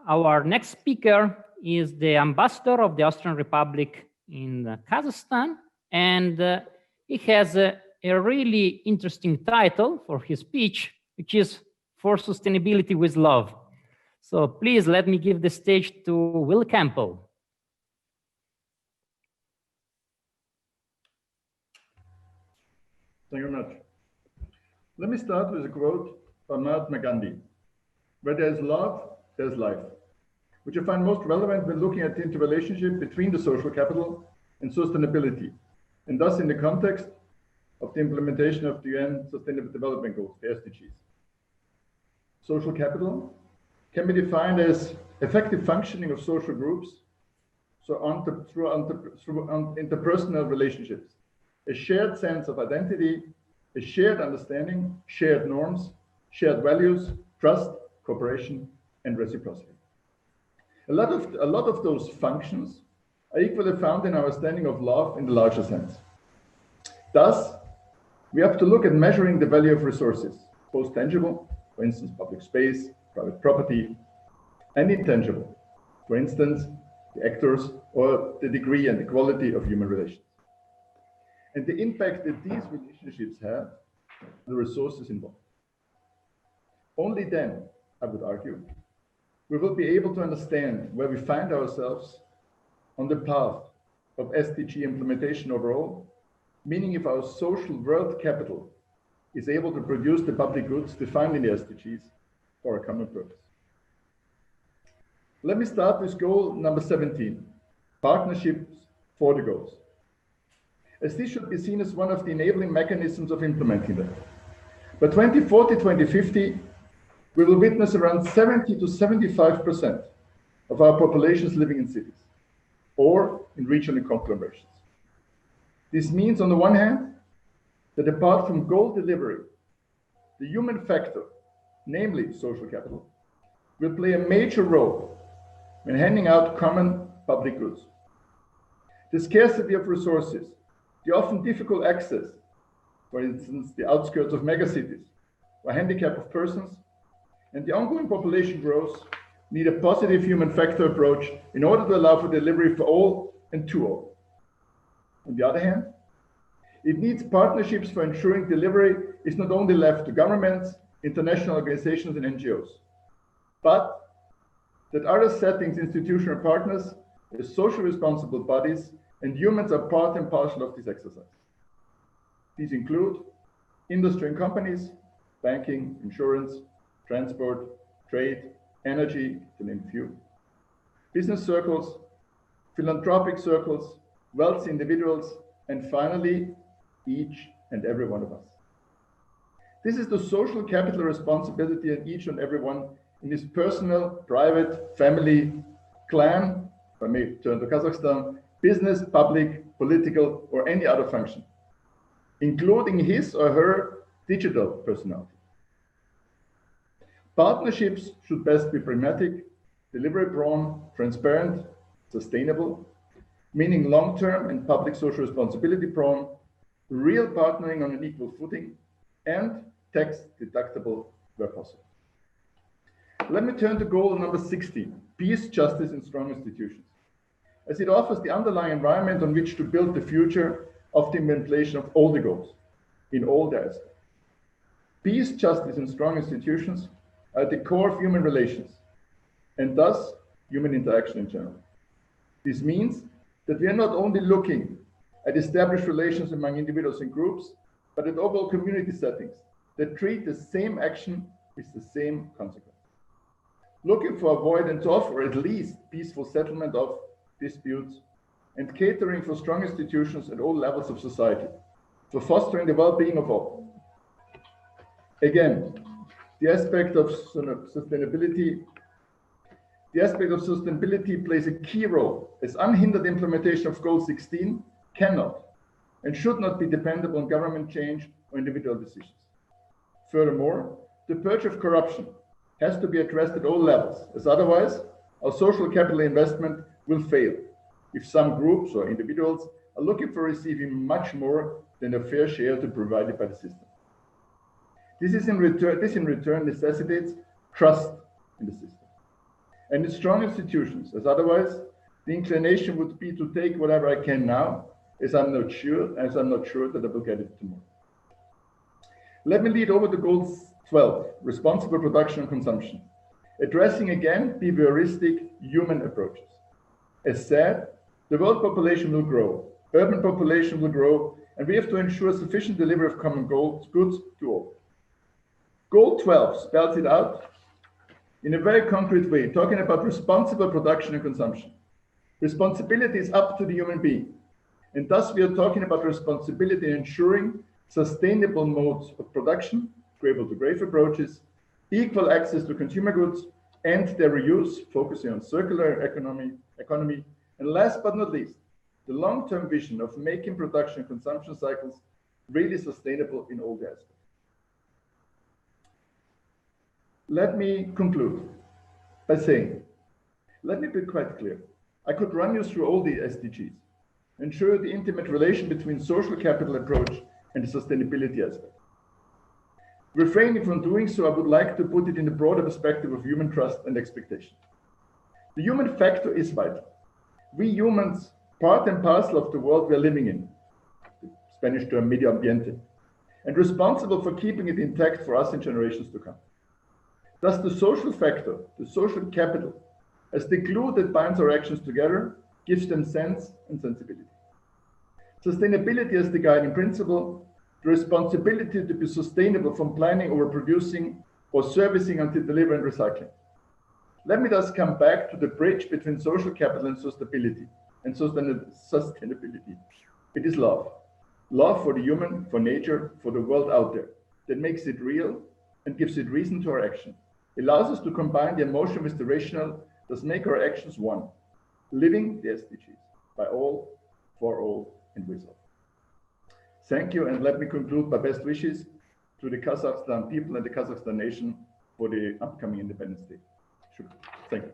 Our next speaker is the ambassador of the Austrian Republic in Kazakhstan, and he has a really interesting title for his speech, which is For Sustainability with Love. So please let me give the stage to Willi Kempel. Thank you very much. Let me start with a quote by Mahatma Gandhi. Where there is love, there is life, which I find most relevant when looking at the interrelationship between the social capital and sustainability, and thus in the context of the implementation of the UN Sustainable Development Goals, the SDGs. Social capital can be defined as effective functioning of social groups, so through interpersonal relationships, a shared sense of identity, a shared understanding, shared norms, shared values, trust, cooperation, and reciprocity. A lot of those functions are equally found in our understanding of love in the larger sense. Thus, we have to look at measuring the value of resources, both tangible, for instance, public space, private property, and intangible, for instance, the actors or the degree and the quality of human relations. And the impact that these relationships have, the resources involved. Only then, I would argue, we will be able to understand where we find ourselves on the path of SDG implementation overall, meaning if our social world capital is able to produce the public goods defined in the SDGs for a common purpose. Let me start with goal number 17, partnerships for the goals, as this should be seen as one of the enabling mechanisms of implementing them. By 2040, 2050, we will witness around 70 to 75% of our populations living in cities or in regional conglomerations. This means, on the one hand, that apart from goal delivery, the human factor, namely social capital, will play a major role when handing out common public goods. The scarcity of resources, the often difficult access, for instance, the outskirts of megacities, or handicap of persons, and the ongoing population growth need a positive human factor approach in order to allow for delivery for all and to all. On the other hand, it needs partnerships for ensuring delivery is not only left to governments, international organizations, and NGOs, but that other settings, institutional partners, as social responsible bodies, and humans are part and parcel of this exercise. These include industry and companies, banking, insurance, transport, trade, energy, to name a few, business circles, philanthropic circles, wealthy individuals, and finally, each and every one of us. This is the social capital responsibility of each and every one in his personal, private, family, clan, if I may turn to Kazakhstan, business, public, political, or any other function, including his or her digital personality. Partnerships should best be pragmatic, delivery-prone, transparent, sustainable, meaning long-term and public social responsibility-prone, real partnering on an equal footing, and tax-deductible where possible. Let me turn to goal number 16, peace, justice, and strong institutions, as it offers the underlying environment on which to build the future of the implementation of all the goals in all their aspects. Peace, justice, and strong institutions are at the core of human relations, and thus human interaction in general. This means that we are not only looking at established relations among individuals and groups, but at overall community settings that treat the same action with the same consequence. Looking for avoidance of, or at least peaceful settlement of, disputes, and catering for strong institutions at all levels of society, for fostering the well-being of all. Again, the aspect of sustainability plays a key role, as unhindered implementation of Goal 16 cannot and should not be dependent on government change or individual decisions. Furthermore, the purge of corruption has to be addressed at all levels, as otherwise our social capital investment will fail if some groups or individuals are looking for receiving much more than a fair share to be provided by the system. This in return necessitates trust in the system. and in strong institutions, as otherwise the inclination would be to take whatever I can now, as I'm not sure that I will get it tomorrow. Let me lead over to goal 12, responsible production and consumption, addressing again behavioristic human approaches. As said, the world population will grow, urban population will grow, and we have to ensure sufficient delivery of common goods to all. Goal 12 spells it out in a very concrete way, talking about responsible production and consumption. Responsibility is up to the human being, and thus we are talking about responsibility in ensuring sustainable modes of production, cradle-to-grave approaches, equal access to consumer goods, and their reuse, focusing on circular economy, and last but not least, the long-term vision of making production and consumption cycles really sustainable in all the aspects. Let me conclude by saying, let me be quite clear. I could run you through all the SDGs and show you the intimate relation between social capital approach and the sustainability aspect. Refraining from doing so, I would like to put it in the broader perspective of human trust and expectation. The human factor is vital. We humans, part and parcel of the world we are living in, the Spanish term medio ambiente, and responsible for keeping it intact for us and generations to come. Thus, the social factor, the social capital, as the glue that binds our actions together, gives them sense and sensibility. Sustainability as the guiding principle, the responsibility to be sustainable from planning over producing or servicing until delivery and recycling. Let me thus come back to the bridge between social capital and sustainability. It is love. Love for the human, for nature, for the world out there, that makes it real and gives it reason to our action. Allows us to combine the emotion with the rational, thus make our actions one, living the SDGs by all, for all, and with all. Thank you, and let me conclude by best wishes to the Kazakhstan people and the Kazakhstan nation for the upcoming Independence Day. Sure. Thank you.